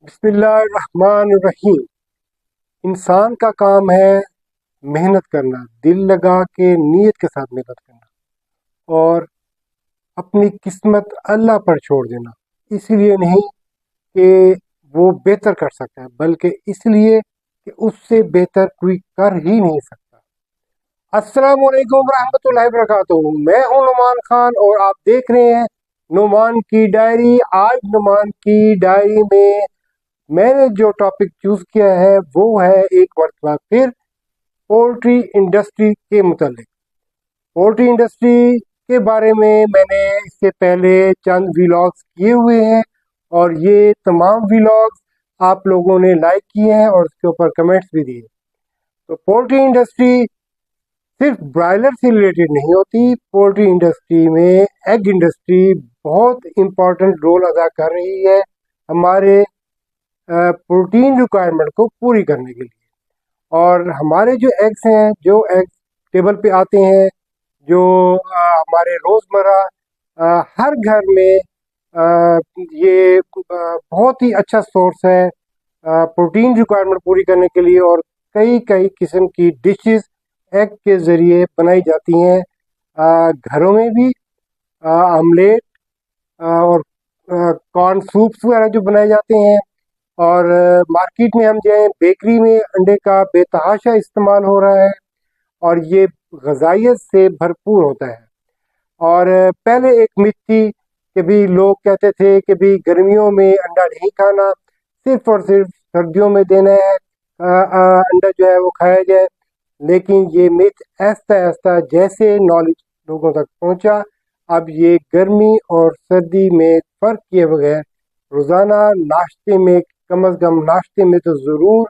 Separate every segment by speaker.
Speaker 1: بسم اللہ الرحمن الرحیم۔ انسان کا کام ہے محنت کرنا، دل لگا کے نیت کے ساتھ محنت کرنا اور اپنی قسمت اللہ پر چھوڑ دینا، اس لیے نہیں کہ وہ بہتر کر سکتا ہے بلکہ اس لیے کہ اس سے بہتر کوئی کر ہی نہیں سکتا۔ السلام علیکم ورحمۃ اللہ وبرکاتہ، میں ہوں نعمان خان اور آپ دیکھ رہے ہیں نعمان کی ڈائری۔ آج نعمان کی ڈائری میں نے جو ٹاپک چوز کیا ہے وہ ہے ایک مرتبہ پھر پولٹری انڈسٹری کے متعلق۔ پولٹری انڈسٹری کے بارے میں نے اس سے پہلے چند ویلاگز کیے ہوئے ہیں اور یہ تمام ویلاگز آپ لوگوں نے لائک کیے ہیں اور اس کے اوپر کمنٹس بھی دیے۔ تو پولٹری انڈسٹری صرف برائلر سے ریلیٹڈ نہیں ہوتی، پولٹری انڈسٹری میں ایگ انڈسٹری بہت امپورٹنٹ رول ادا کر رہی ہے ہمارے پروٹین ریکوائرمنٹ کو پوری کرنے کے لیے۔ اور ہمارے جو ایگس ہیں، جو ایگس ٹیبل پہ آتے ہیں، جو ہمارے روزمرہ ہر گھر میں یہ بہت ہی اچھا سورس ہے پروٹین ریکوائرمنٹ پوری کرنے کے لیے، اور کئی قسم کی ڈشز ایگ کے ذریعے بنائی جاتی ہیں، گھروں میں بھی آملیٹ اور کارن سوپس وغیرہ جو بنائے جاتے ہیں، اور مارکیٹ میں ہم جائیں بیکری میں انڈے کا بے تحاشا استعمال ہو رہا ہے اور یہ غذائیت سے بھرپور ہوتا ہے۔ اور پہلے ایک مت تھی کہ بھی لوگ کہتے تھے کہ بھی گرمیوں میں انڈا نہیں کھانا، صرف اور صرف سردیوں میں دینا ہے انڈا جو ہے وہ کھایا جائے، لیکن یہ مت آہستہ آہستہ جیسے نالج لوگوں تک پہنچا، اب یہ گرمی اور سردی میں فرق کیے بغیر روزانہ ناشتے میں کم از کم ناشتے میں تو ضرور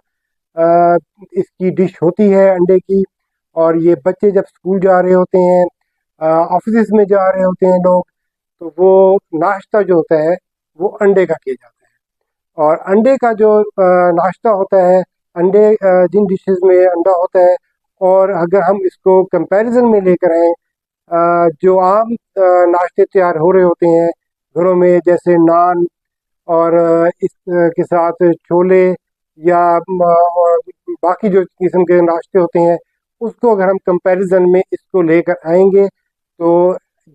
Speaker 1: اس کی ڈش ہوتی ہے انڈے کی۔ اور یہ بچے جب اسکول جا رہے ہوتے ہیں، آفیسز میں جا رہے ہوتے ہیں لوگ، تو وہ ناشتہ جو ہوتا ہے وہ انڈے کا کیا جاتا ہے۔ اور انڈے کا جو ناشتہ ہوتا ہے، انڈے جن ڈشز میں انڈا ہوتا ہے، اور اگر ہم اس کو کمپیریزن میں لے کر آئیں جو عام ناشتے تیار ہو رہے ہوتے ہیں گھروں میں، جیسے نان اور اس کے ساتھ چھولے یا باقی جو قسم کے ناشتے ہوتے ہیں، اس کو اگر ہم کمپیریزن میں اس کو لے کر آئیں گے تو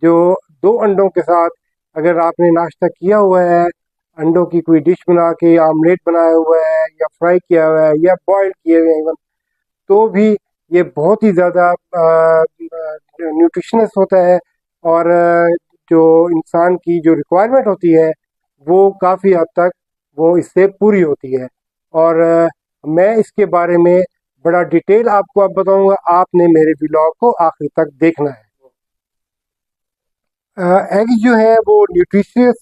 Speaker 1: جو 2 انڈوں کے ساتھ اگر آپ نے ناشتہ کیا ہوا ہے، انڈوں کی کوئی ڈش بنا کے، یا آملیٹ بنایا ہوا ہے، یا فرائی کیا ہوا ہے، یا بوائل کیے ہوئے ہیں، تو بھی یہ بہت ہی زیادہ نیوٹریشنس ہوتا ہے، اور جو انسان کی جو ریکوائرمنٹ ہوتی ہے وہ کافی حد تک وہ اس سے پوری ہوتی ہے۔ اور میں اس کے بارے میں بڑا ڈیٹیل آپ کو اب بتاؤں گا، آپ نے میرے ولاگ کو آخر تک دیکھنا ہے۔ ایگز جو ہے وہ نیوٹریشیس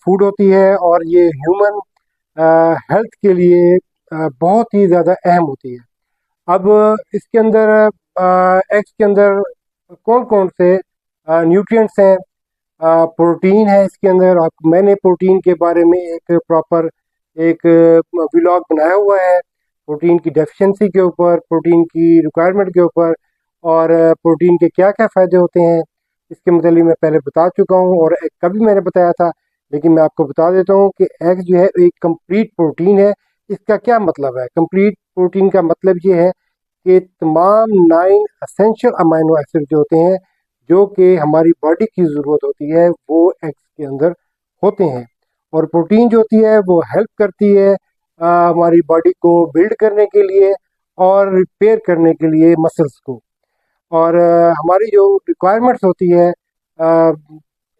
Speaker 1: فوڈ ہوتی ہے، اور یہ ہیومن ہیلتھ کے لیے بہت ہی زیادہ اہم ہوتی ہے۔ اب اس کے اندر ایگز کے اندر کون کون سے نیوٹرینٹس ہیں؟ پروٹین ہے اس کے اندر۔ میں نے پروٹین کے بارے میں ایک پراپر ایک ولاگ بنایا ہوا ہے، پروٹین کی ڈیفیشنسی کے اوپر، پروٹین کی ریکوائرمنٹ کے اوپر، اور پروٹین کے کیا کیا فائدے ہوتے ہیں اس کے متعلق میں پہلے بتا چکا ہوں، اور ایگ کا بھی میں نے بتایا تھا، لیکن میں آپ کو بتا دیتا ہوں کہ ایگ جو ہے ایک کمپلیٹ پروٹین ہے۔ اس کا کیا مطلب ہے؟ کمپلیٹ پروٹین کا مطلب یہ ہے کہ تمام 9 اسینشل امائنو ایسڈ جو ہوتے ہیں، جو کہ ہماری باڈی کی ضرورت ہوتی ہے، وہ ایگز کے اندر ہوتے ہیں۔ اور پروٹین جو ہوتی ہے وہ ہیلپ کرتی ہے ہماری باڈی کو بلڈ کرنے کے لیے اور ریپیئر کرنے کے لیے مسلس کو۔ اور ہماری جو ریکوائرمنٹس ہوتی ہے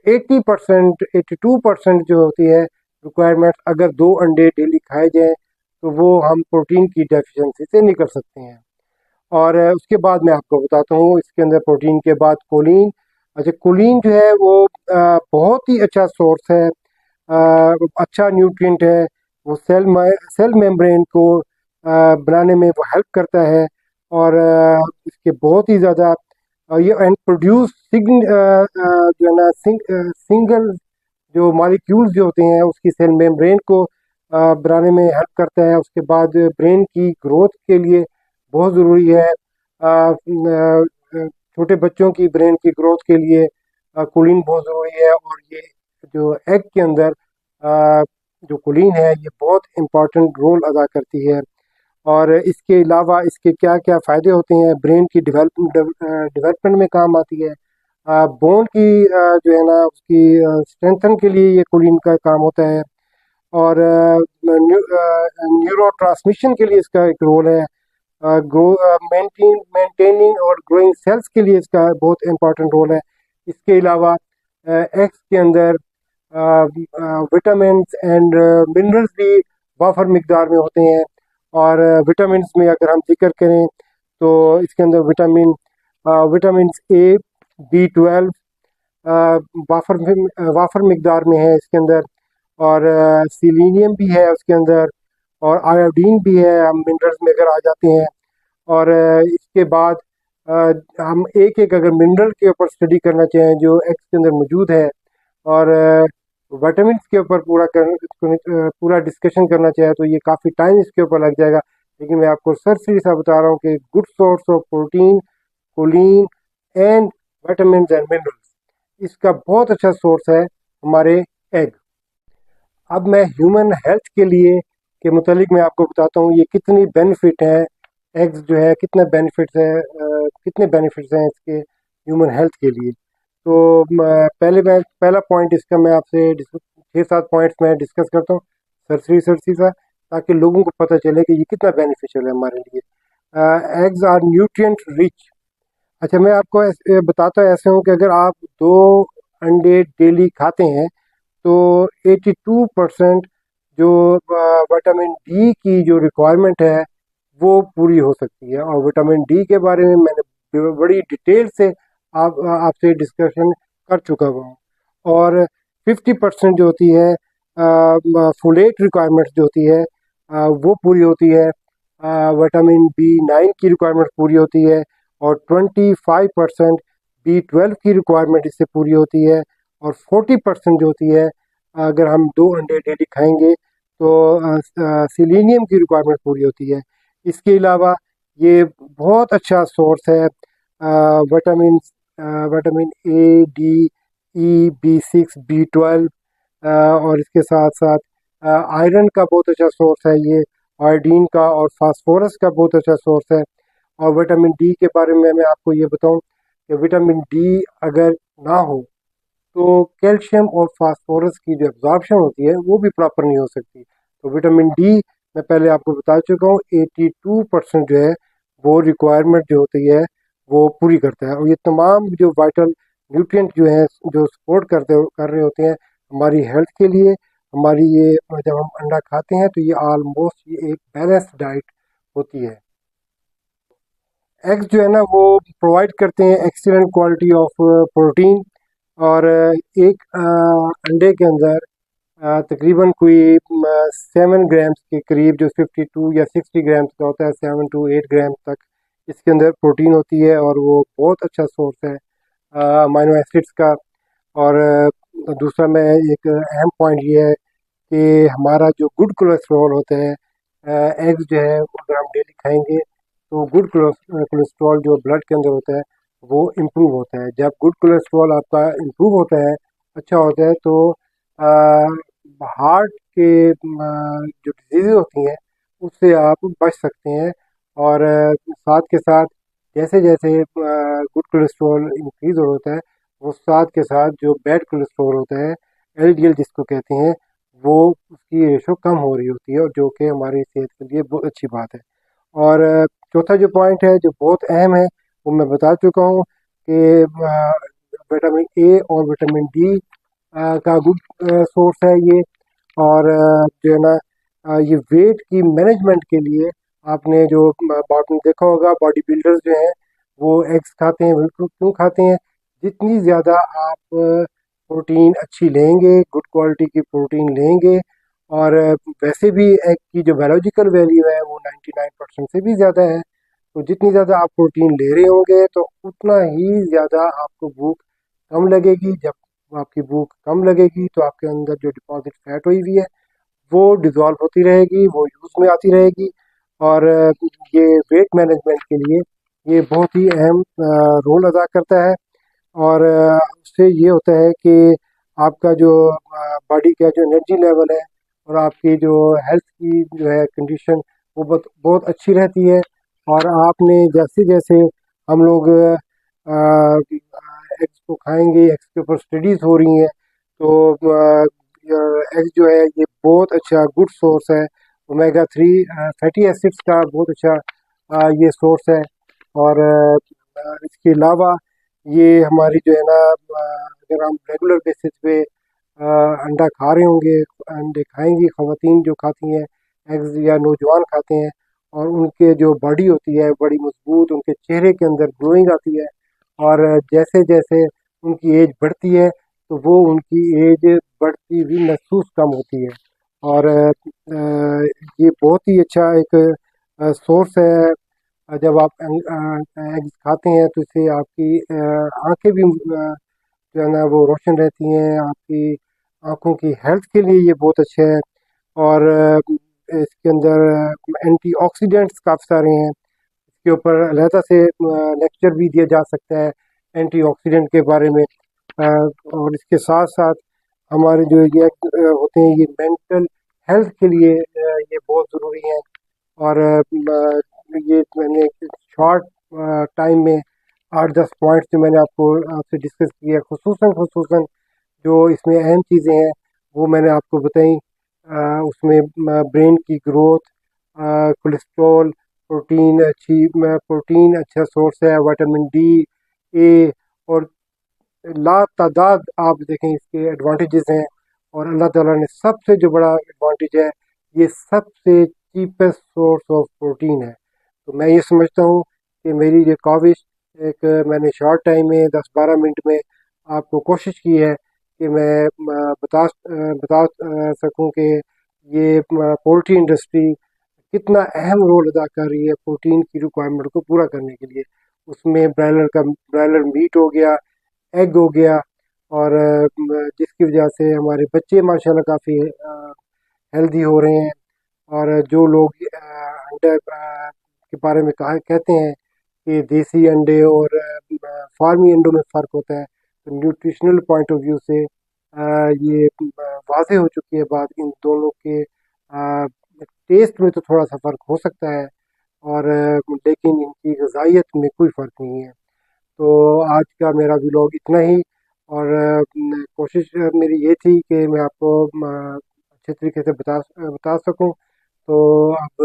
Speaker 1: 80% 82% جو ہوتی ہے ریکوائرمنٹ، اگر 2 انڈے ڈیلی کھائے جائیں تو وہ ہم پروٹین کی ڈیفیشنسی سے نکل سکتے ہیں۔ اور اس کے بعد میں آپ کو بتاتا ہوں اس کے اندر پروٹین کے بعد کولین۔ اچھا، کولین جو ہے وہ بہت ہی اچھا سورس ہے، اچھا نیوٹرینٹ ہے، وہ سیل میمبرین کو بنانے میں وہ ہیلپ کرتا ہے، اور اس کے بہت ہی زیادہ یہ پروڈیوس جو ہے نا سنگل جو مالیکیولز جو ہوتے ہیں اس کی سیل میمبرین کو بنانے میں ہیلپ کرتا ہے۔ اس کے بعد برین کی گروتھ کے لیے بہت ضروری ہے، چھوٹے بچوں کی برین کی گروتھ کے لیے کولین بہت ضروری ہے۔ اور یہ جو ایگ کے اندر جو کولین ہے یہ بہت امپورٹنٹ رول ادا کرتی ہے، اور اس کے علاوہ اس کے کیا کیا فائدے ہوتے ہیں، برین کی ڈیولپمنٹ میں کام آتی ہے، بون کی جو ہے نا اس کی اسٹرینتھن کے لیے یہ کولین کا کام ہوتا ہے، اور نیورو ٹرانسمیشن کے لیے اس کا ایک رول ہے، مینٹیننگ اور گروئنگ سیلس کے لیے اس کا بہت امپورٹنٹ رول ہے۔ اس کے علاوہ ایگس کے اندر وٹامنس اینڈ منرلس بھی وافر مقدار میں ہوتے ہیں، اور وٹامنس میں اگر ہم ذکر کریں تو اس کے اندر وٹامنس اے، B12 وافر مقدار میں ہے اس کے اندر، اور سیلینیم بھی ہے اس کے اندر، اور آیوڈین بھی ہے، ہم منرلس میں اگر آ جاتے ہیں۔ اور اس کے بعد ہم ایک ایک اگر منرل کے اوپر اسٹڈی کرنا چاہیں جو ایگس کے اندر موجود ہے، اور وٹامنس کے اوپر پورا ڈسکشن کرنا چاہے تو یہ کافی ٹائم اس کے اوپر لگ جائے گا، لیکن میں آپ کو سرسری سا بتا رہا ہوں کہ good source of protein, choline and vitamins and minerals, اس کا بہت اچھا سورس ہے ہمارے ایگ۔ اب میں ہیومن ہیلتھ کے لیے کے متعلق میں آپ کو بتاتا ہوں یہ کتنی بینیفٹ ہے، ایگز جو ہے کتنے بینیفٹس ہیں اس کے ہیومن ہیلتھ کے لیے۔ تو پہلا پوائنٹ اس کا میں آپ سے 6-7 پوائنٹس میں ڈسکس کرتا ہوں سرسری سا، تاکہ لوگوں کو پتہ چلے کہ یہ کتنا بینیفیشیل ہے ہمارے لیے۔ Eggs are nutrient rich. اچھا، میں آپ کو بتاتا ایسے ہوں کہ اگر آپ 2 انڈے ڈیلی کھاتے ہیں تو 82% جو وٹامن ڈی کی جو ریکوائرمنٹ ہے وہ پوری ہو سکتی ہے، اور وٹامن ڈی کے بارے میں میں نے بڑی ڈیٹیل سے آپ سے ڈسکشن کر چکا ہوں، اور 50% جو ہوتی ہے فولیٹ ریکوائرمنٹ جو ہوتی ہے وہ پوری ہوتی ہے، وٹامن B9 کی ریکوائرمنٹ پوری ہوتی ہے، اور 25% B12 کی ریکوائرمنٹ اس سے پوری ہوتی ہے، اور 40% جو ہوتی ہے اگر ہم 2 انڈے ڈیلی کھائیں گے تو سیلینیم کی ریکوائرمنٹ پوری ہوتی ہے۔ اس کے علاوہ یہ بہت اچھا سورس ہے vitamin A, D, E, B6، B12، اور اس کے ساتھ ساتھ آئرن کا بہت اچھا سورس ہے یہ، آئوڈین کا اور فاسفورس کا بہت اچھا سورس ہے۔ اور وٹامن ڈی کے بارے میں آپ کو یہ بتاؤں کہ وٹامن ڈی اگر نہ ہو تو کیلشیم اور فاسفورس کی جو ایبزارپشن ہوتی ہے وہ بھی پراپر نہیں ہو سکتی۔ تو وٹامن ڈی میں پہلے آپ کو بتا چکا ہوں 82% جو ہے وہ ریکوائرمنٹ جو ہوتی ہے وہ پوری کرتا ہے، اور یہ تمام جو وائٹل نیوٹرینٹ جو ہیں جو سپورٹ کر رہے ہوتے ہیں ہماری ہیلتھ کے لیے، ہماری یہ جب ہم انڈا کھاتے ہیں تو یہ آلموسٹ یہ ایک بیلنس ڈائٹ ہوتی ہے۔ ایگز جو ہے نا وہ پرووائڈ کرتے ہیں ایکسیلنٹ کوالٹی آف پروٹین، اور ایک انڈے کے اندر تقریباً کوئی 7 گرامز کے قریب، جو 52 یا 60 گرامز کا ہوتا ہے، 7 to 8 گرام تک اس کے اندر پروٹین ہوتی ہے، اور وہ بہت اچھا سورس ہے امینو ایسڈس کا۔ اور دوسرا میں ایک اہم پوائنٹ یہ ہے کہ ہمارا جو گڈ کولیسٹرول ہوتا ہے، ایگز جو ہے اگر ہم ڈیلی کھائیں گے تو گڈ کولیسٹرول جو بلڈ کے اندر ہوتا ہے وہ امپروو ہوتا ہے۔ جب گڈ کولیسٹرول آپ کا امپروو ہوتا ہے، اچھا ہوتا ہے، تو ہارٹ کے جو ڈیزیز ہوتی ہیں اس سے آپ بچ سکتے ہیں، اور ساتھ کے ساتھ جیسے جیسے گڈ کولیسٹرول انکریز ہوتا ہے وہ ساتھ کے ساتھ جو بیڈ کولیسٹرول ہوتا ہے LDL جس کو کہتے ہیں، وہ اس کی ریشو کم ہو رہی ہوتی ہے، اور جو کہ ہماری صحت کے لیے بہت اچھی بات ہے۔ اور چوتھا جو پوائنٹ ہے جو بہت اہم ہے وہ میں بتا چکا ہوں کہ وٹامن اے اور وٹامن ڈی کا گڈ سورس ہے یہ، اور جو ہے نا یہ ویٹ کی مینجمنٹ کے لیے آپ نے جو دیکھا ہوگا باڈی بلڈرز جو ہیں وہ ایگز کھاتے ہیں، بالکل کیوں کھاتے ہیں؟ جتنی زیادہ آپ پروٹین اچھی لیں گے، گڈ کوالٹی کی پروٹین لیں گے، اور ویسے بھی ایگ کی جو بایولوجیکل ویلیو ہے وہ 99% سے بھی زیادہ ہے، تو جتنی زیادہ آپ پروٹین لے رہے ہوں گے تو اتنا ہی زیادہ آپ کو بھوک کم لگے گی۔ جب آپ کی بھوک کم لگے گی تو آپ کے اندر جو ڈپازٹ فیٹ ہوئی ہوئی ہے وہ ڈیزالو ہوتی رہے گی، وہ یوز میں آتی رہے گی، اور یہ ویٹ مینجمنٹ کے لیے یہ بہت ہی اہم رول ادا کرتا ہے۔ اور اس سے یہ ہوتا ہے کہ آپ کا جو باڈی کا جو انرجی لیول ہے اور آپ کی جو ہیلتھ کی جو ہے کنڈیشن وہ بہت بہت اچھی رہتی ہے۔ اور آپ نے جیسے جیسے ہم لوگ ایگس کو کھائیں گے، ایگس کے اوپر اسٹڈیز ہو رہی ہیں، تو ایگس جو ہے یہ بہت اچھا گڈ سورس ہے، اومیگا 3 فیٹی ایسڈس کا بہت اچھا یہ سورس ہے۔ اور اس کے علاوہ یہ ہماری جو ہے نا اگر ہم ریگولر بیسس پہ انڈا کھا رہے ہوں گے، انڈے کھائیں گی خواتین جو کھاتی ہیں ایگز یا نوجوان کھاتے ہیں، اور ان کے جو باڈی ہوتی ہے بڑی مضبوط، ان کے چہرے کے اندر گلوئنگ آتی ہے، اور جیسے جیسے ان کی ایج بڑھتی ہے تو وہ ان کی ایج بڑھتی ہوئی محسوس کم ہوتی ہے۔ اور یہ بہت ہی اچھا ایک سورس ہے۔ جب آپ ایگز کھاتے ہیں تو اس سے آپ کی آنکھیں بھی جو ہے نا وہ روشن رہتی ہیں، آپ کی آنکھوں کی ہیلتھ کے لیے یہ بہت اچھا ہے۔ اور اس کے اندر اینٹی آکسیڈنٹس کافی سارے ہیں، اس کے اوپر علیحدہ سے لیکچر بھی دیا جا سکتا ہے اینٹی آکسیڈنٹ کے بارے میں۔ اور اس کے ساتھ ساتھ ہمارے جو یہ ہوتے ہیں یہ مینٹل ہیلتھ کے لیے یہ بہت ضروری ہیں۔ اور یہ میں نے شارٹ ٹائم میں 8-10 پوائنٹس جو میں نے آپ سے ڈسکس کیا، خصوصاً جو اس میں اہم چیزیں ہیں وہ میں نے آپ کو بتائیں۔ اس میں برین کی گروتھ، کولیسٹرول، پروٹین اچھا سورس ہے، وٹامن ڈی، اے، اور لا تعداد آپ دیکھیں اس کے ایڈوانٹیجز ہیں۔ اور اللہ تعالیٰ نے سب سے جو بڑا ایڈوانٹیج ہے، یہ سب سے چیپسٹ سورس آف پروٹین ہے۔ تو میں یہ سمجھتا ہوں کہ میری یہ کاوش ایک میں نے شارٹ ٹائم میں 10-12 منٹ میں آپ کو کوشش کی ہے کہ میں بتا سکوں کہ یہ پولٹری انڈسٹری کتنا اہم رول ادا کر رہی ہے پروٹین کی ریکوائرمنٹ کو پورا کرنے کے لیے۔ اس میں برائلر میٹ ہو گیا، ایگ ہو گیا، اور جس کی وجہ سے ہمارے بچے ماشاءاللہ کافی ہیلدی ہو رہے ہیں۔ اور جو لوگ انڈے کے بارے میں کہتے ہیں کہ دیسی انڈے اور فارمی انڈوں میں فرق ہوتا ہے، تو نیوٹریشنل پوائنٹ آف ویو سے یہ واضح ہو چکی ہے بات، ان دونوں کے ٹیسٹ میں تو تھوڑا سا فرق ہو سکتا ہے، اور لیکن ان کی غذائیت میں کوئی فرق نہیں ہے۔ تو آج کا میرا ولاگ اتنا ہی، اور کوشش میری یہ تھی کہ میں آپ کو اچھے طریقے سے بتا سکوں۔ تو اب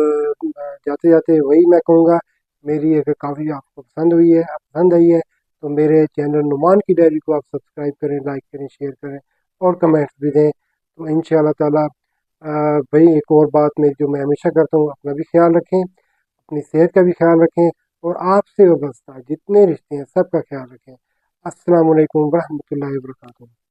Speaker 1: جاتے جاتے وہی میں کہوں گا، میری اگر کافی آپ کو پسند آئی ہے تو میرے چینل نعمان کی ڈائری کو آپ سبسکرائب کریں، لائک کریں، شیئر کریں، اور کمنٹس بھی دیں۔ تو انشاءاللہ تعالی بھائی ایک اور بات میں جو میں ہمیشہ کرتا ہوں، اپنا بھی خیال رکھیں، اپنی صحت کا بھی خیال رکھیں، اور آپ سے وابستہ جتنے رشتے ہیں سب کا خیال رکھیں۔ السلام علیکم ورحمۃ اللہ وبرکاتہ۔